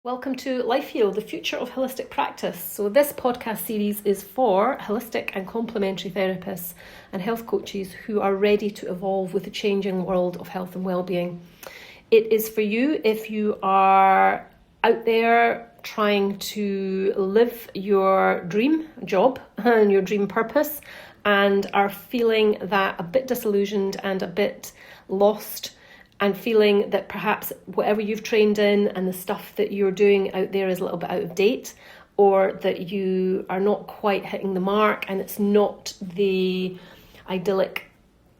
Welcome to LifeHeal, the future of holistic practice. So this podcast series is for holistic and complementary therapists and health coaches who are ready to evolve with the changing world of health and well-being. It is for you if you are out there trying to live your dream job and your dream purpose and are feeling that a bit disillusioned and a bit lost, and feeling that perhaps whatever you've trained in and the stuff that you're doing out there is a little bit out of date, or that you are not quite hitting the mark and it's not the idyllic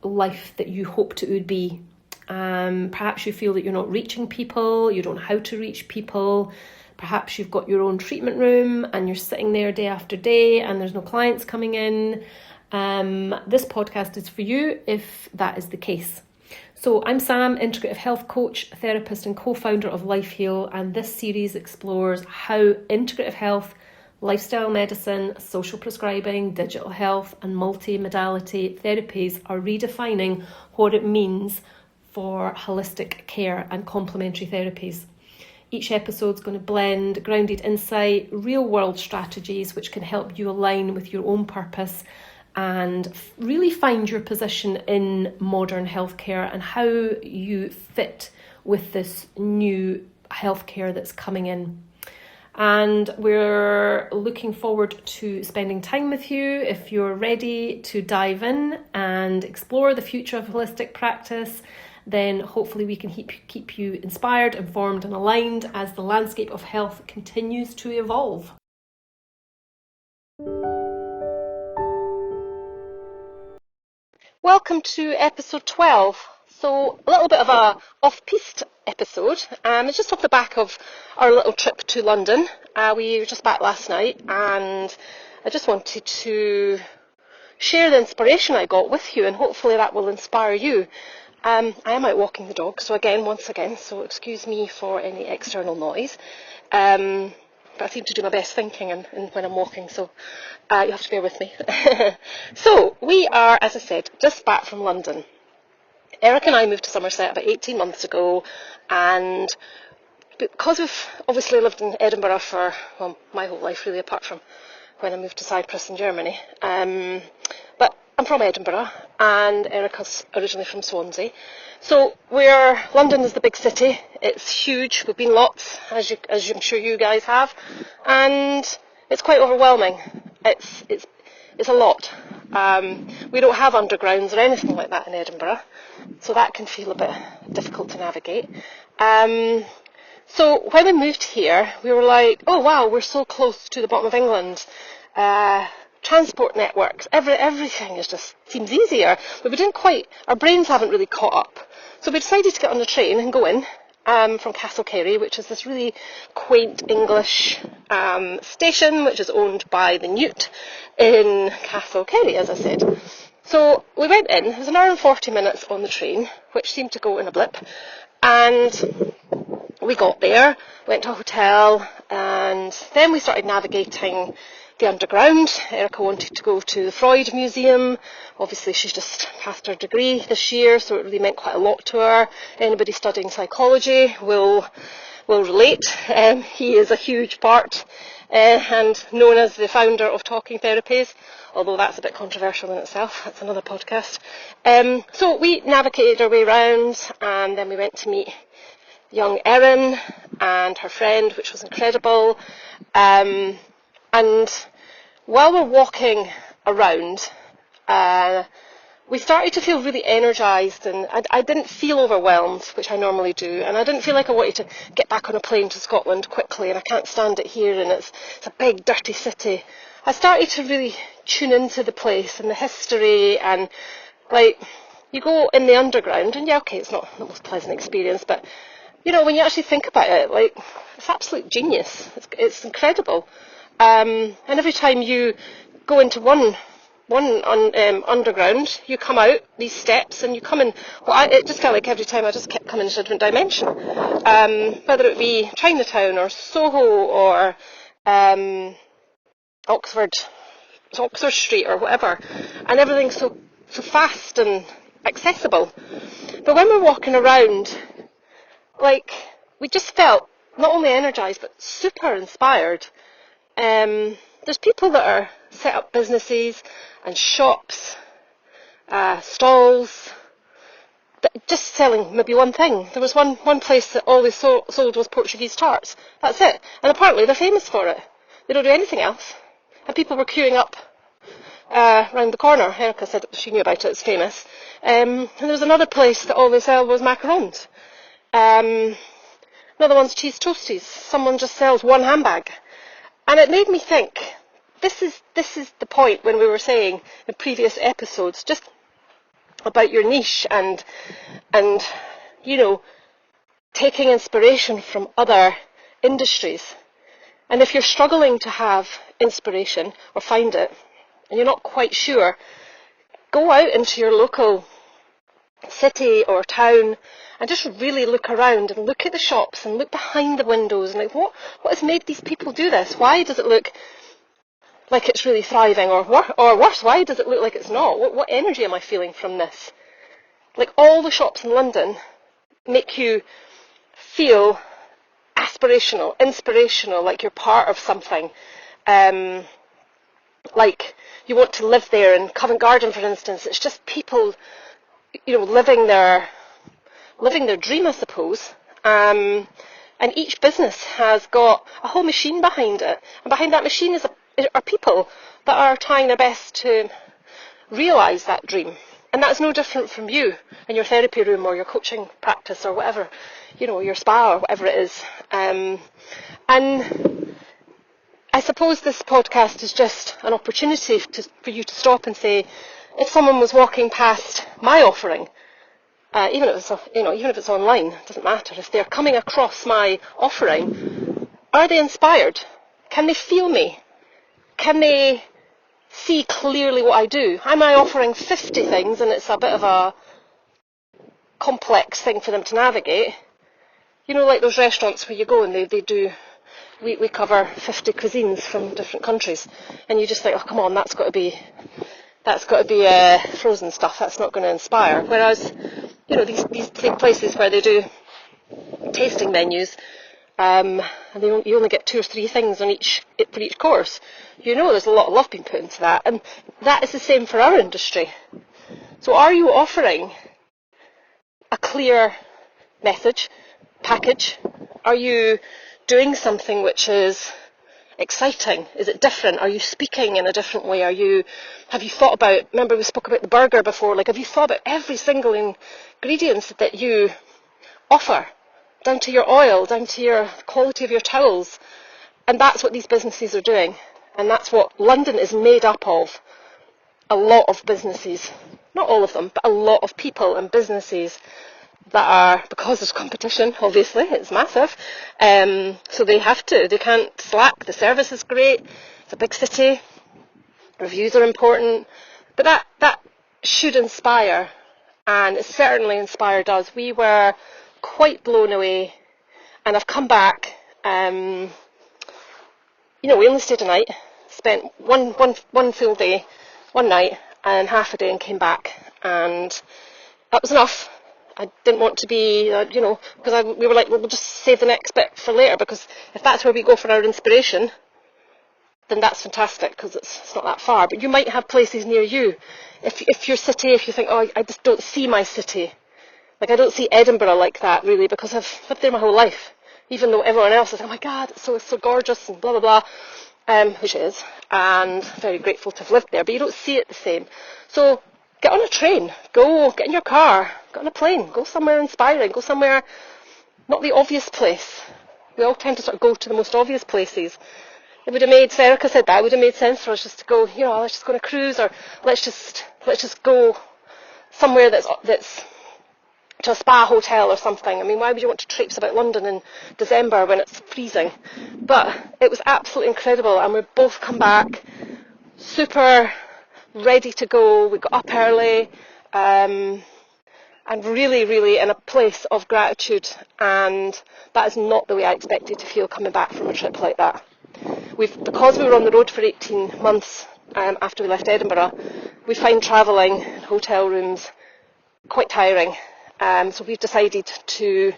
life that you hoped it would be. Perhaps you feel that you're not reaching people, you don't know how to reach people. Perhaps you've got your own treatment room and you're sitting there day after day and there's no clients coming in. This podcast is for you if that is the case. So I'm Sam, integrative health coach, therapist and co-founder of LifeHeal, and this series explores how integrative health, lifestyle medicine, social prescribing, digital health and multi-modality therapies are redefining what it means for holistic care and complementary therapies. Each episode is going to blend grounded insight, real-world strategies which can help you align with your own purpose and really find your position in modern healthcare and how you fit with this new healthcare that's coming in. And we're looking forward to spending time with you. If you're ready to dive in and explore the future of holistic practice, then hopefully we can keep you inspired, informed and aligned as the landscape of health continues to evolve. Welcome to episode 12. So a little bit of a off-piste episode. It's just off the back of our little trip to London. We were just back last night and I just wanted to share the inspiration I got with you, and hopefully that will inspire you. I am out walking the dog, so once again, so excuse me for any external noise. But I seem to do my best thinking and when I'm walking, so you have to bear with me. So we are, as I said, just back from London. Eric and I moved to Somerset about 18 months ago, and because we've obviously lived in Edinburgh for, well, my whole life really, apart from when I moved to Cyprus in Germany. But I'm from Edinburgh and Erica's originally from Swansea. So London is the big city. It's huge. We've been lots, as I'm sure you guys have, and it's quite overwhelming. It's a lot. We don't have undergrounds or anything like that in Edinburgh, so that can feel a bit difficult to navigate. So when we moved here, we were like, oh wow, we're so close to the bottom of England. Transport networks, everything just seems easier, but our brains haven't really caught up. So we decided to get on the train and go in from Castlecary, which is this really quaint English station, which is owned by the Newt in Castlecary, as I said. So we went in. It was an hour and 40 minutes on the train, which seemed to go in a blip, and we got there, went to a hotel, and then we started navigating the underground. Erica wanted to go to the Freud Museum. Obviously she's just passed her degree this year, so it really meant quite a lot to her. Anybody studying psychology will relate. He is a huge part and known as the founder of talking therapies, although that's a bit controversial in itself. That's another podcast. So we navigated our way around, and then we went to meet young Erin and her friend, which was incredible. And while we're walking around, we started to feel really energised, and I didn't feel overwhelmed, which I normally do, and I didn't feel like I wanted to get back on a plane to Scotland quickly, and I can't stand it here, and it's a big dirty city. I started to really tune into the place and the history, and like, you go in the underground, and yeah, okay, it's not the most pleasant experience, but you know, when you actually think about it, like, it's absolute genius. It's incredible. And every time you go into one underground, you come out these steps and you come in. Well, it just felt like every time I just kept coming into a different dimension. Whether it be Chinatown or Soho or Oxford Street or whatever, and everything's so fast and accessible. But when we're walking around, like, we just felt not only energised, but super inspired. There's people that are set up businesses and shops, stalls, just selling maybe one thing. There was one place that all they sold was Portuguese tarts. That's it. And apparently they're famous for it. They don't do anything else. And people were queuing up round the corner. Erica said she knew about it, it's famous. And there was another place that all they sell was macarons. Another one's cheese toasties. Someone just sells one handbag. And it made me think, this is the point when we were saying in previous episodes, just about your niche and taking inspiration from other industries. And if you're struggling to have inspiration or find it, and you're not quite sure, go out into your local city or town and just really look around and look at the shops and look behind the windows and what has made these people do this? Why does it look like it's really thriving, or worse, why does it look like it's not? What energy am I feeling from this? Like, all the shops in London make you feel aspirational, inspirational, like you're part of something. Like you want to live there. In Covent Garden, for instance, it's just people, living their dream, I suppose. And each business has got a whole machine behind it, and behind that machine are people that are trying their best to realise that dream. And that's no different from you in your therapy room or your coaching practice or whatever, your spa or whatever it is. And I suppose this podcast is just an opportunity for you to stop and say, if someone was walking past my offering, even if it's online, it doesn't matter. If they're coming across my offering, are they inspired? Can they feel me? Can they see clearly what I do? Am I offering 50 things and it's a bit of a complex thing for them to navigate? Like those restaurants where you go and they do, we cover 50 cuisines from different countries, and you just think, oh come on, that's got to be frozen stuff. That's not going to inspire. Whereas, these places where they do tasting menus, and you only get 2 or 3 things for each course. There's a lot of love being put into that, and that is the same for our industry. So are you offering a clear message, package? Are you doing something which is exciting? Is it different? Are you speaking in a different way? Have you thought about, remember we spoke about the burger before, have you thought about every single ingredient that you offer? Down to your oil, down to your quality of your towels. And that's what these businesses are doing. And that's what London is made up of. A lot of businesses, not all of them, but a lot of people and businesses that are, because there's competition, obviously, it's massive, so they can't slack. The service is great, it's a big city, reviews are important, but that should inspire, and it certainly inspired us. We were quite blown away, and I've come back. We only stayed a night, spent one full day, one night, and half a day, and came back, and that was enough. I didn't want to be, because we were like, well, we'll just save the next bit for later, because if that's where we go for our inspiration, then that's fantastic, because it's not that far. But you might have places near you. If your city, if you think, oh, I just don't see my city. Like, I don't see Edinburgh like that, really, because I've lived there my whole life. Even though everyone else is, oh my God, it's so gorgeous and blah, blah, blah, which it is, and very grateful to have lived there, but you don't see it the same. So get on a train, get in your car, get on a plane, go somewhere inspiring, go somewhere, not the obvious place. We all tend to sort of go to the most obvious places. It would have made, Erica said that, it would have made sense for us just to go, let's just go on a cruise, or let's just go somewhere that's to a spa hotel or something. I mean, why would you want to traipse about London in December when it's freezing? But it was absolutely incredible, and we've both come back super ready to go. We got up early, and really, really in a place of gratitude, and that is not the way I expected to feel coming back from a trip like that. Because we were on the road for 18 months after we left Edinburgh, we find travelling, hotel rooms, quite tiring. So we've decided to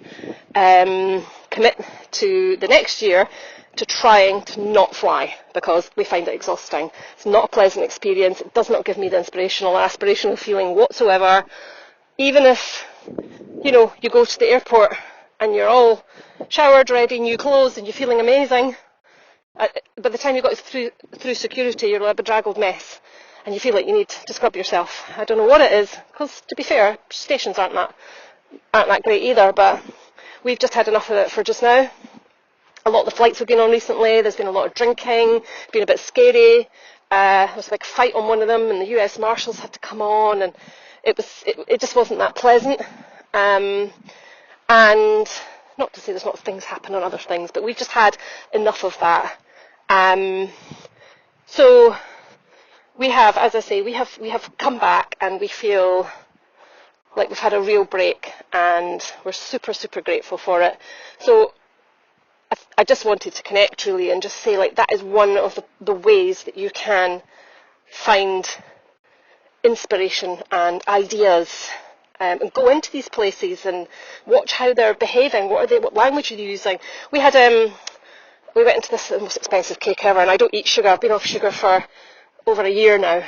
commit to the next year to trying to not fly, because we find it exhausting. It's not a pleasant experience. It does not give me the inspirational or aspirational feeling whatsoever. Even if, you go to the airport and you're all showered, ready, new clothes, and you're feeling amazing, by the time you got through security, you're a bedraggled mess, and you feel like you need to scrub yourself. I don't know what it is, because to be fair, stations aren't that great either, but we've just had enough of it for just now. A lot of the flights we've been on recently, there's been a lot of drinking, been a bit scary. There was a big fight on one of them, and the US Marshals had to come on, and it just wasn't that pleasant. And not to say there's not things happen on other things, but we've just had enough of that. So we have, as I say, we have come back, and we feel like we've had a real break, and we're super, super grateful for it. So I just wanted to connect really and just say, like, that is one of the ways that you can find inspiration and ideas, and go into these places and watch how they're behaving. What language are they using? We went into this most expensive cake ever, and I don't eat sugar. I've been off sugar for over a year now.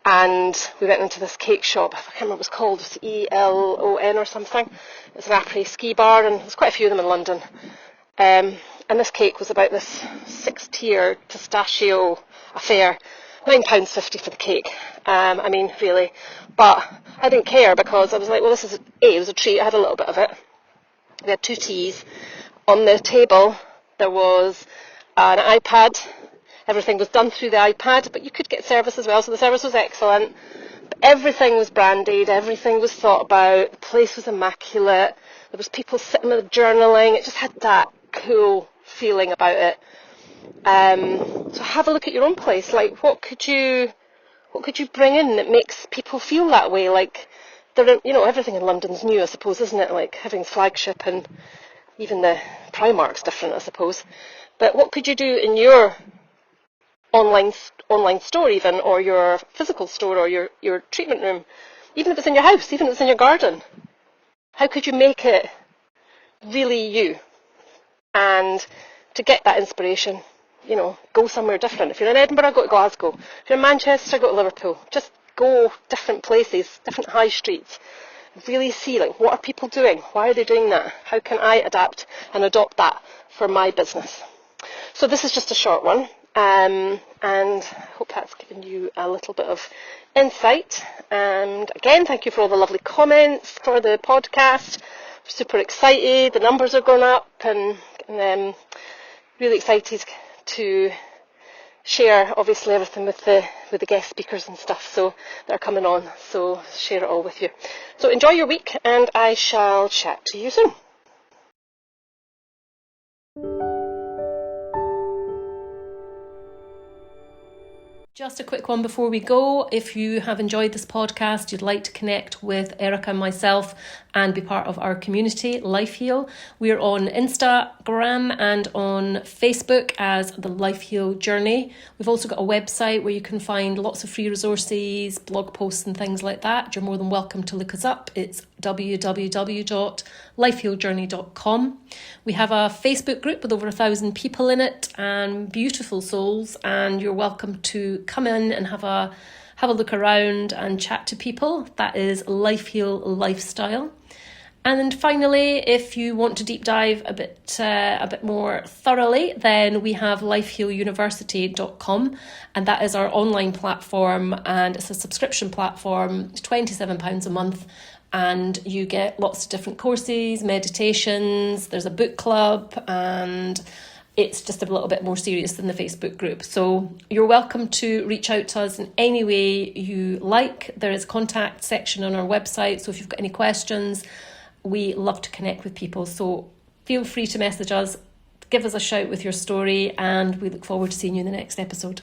And we went into this cake shop. I can't remember what it was called. It was ELON or something. It was an après ski bar, and there's quite a few of them in London. And this cake was about this 6-tier pistachio affair. £9.50 for the cake. I mean, really. But I didn't care, because I was like, well, it was a treat. I had a little bit of it. We had 2 teas. On the table, there was an iPad. Everything was done through the iPad, but you could get service as well, so the service was excellent. But everything was branded, everything was thought about, the place was immaculate, there was people sitting there journaling, it just had that cool feeling about it. So have a look at your own place. Like, what could you bring in that makes people feel that way? Like, everything in London's new, I suppose, isn't it? Like, everything's flagship, and even the Primark's different, I suppose. But what could you do in your online store even, or your physical store, or your treatment room, even if it's in your house, even if it's in your garden? How could you make it really you? And to get that inspiration, go somewhere different. If you're in Edinburgh, go to Glasgow. If you're in Manchester, go to Liverpool. Just go different places, different high streets. Really see, like, what are people doing? Why are they doing that? How can I adapt and adopt that for my business? So this is just a short one. And I hope that's given you a little bit of insight. And again, thank you for all the lovely comments for the podcast. We're super excited. The numbers are going up, and really excited to share, obviously, everything with the guest speakers and stuff that are coming on. So share it all with you. So enjoy your week, and I shall chat to you soon. Just a quick one before we go. If you have enjoyed this podcast, you'd like to connect with Erica and myself and be part of our community, LifeHeal. We're on Instagram and on Facebook as the LifeHeal Journey. We've also got a website where you can find lots of free resources, blog posts and things like that. You're more than welcome to look us up. It's www.lifehealjourney.com. We have a Facebook group with over 1,000 people in it and beautiful souls, and you're welcome to come in and have a look around and chat to people. That is LifeHeal Lifestyle. And finally, if you want to deep dive a bit more thoroughly, then we have lifehealuniversity.com, and that is our online platform, and it's a subscription platform. It's £27 a month, and you get lots of different courses, meditations, there's a book club, and it's just a little bit more serious than the Facebook group. So you're welcome to reach out to us in any way you like. There is a contact section on our website, so if you've got any questions, we love to connect with people. So feel free to message us, give us a shout with your story, and we look forward to seeing you in the next episode.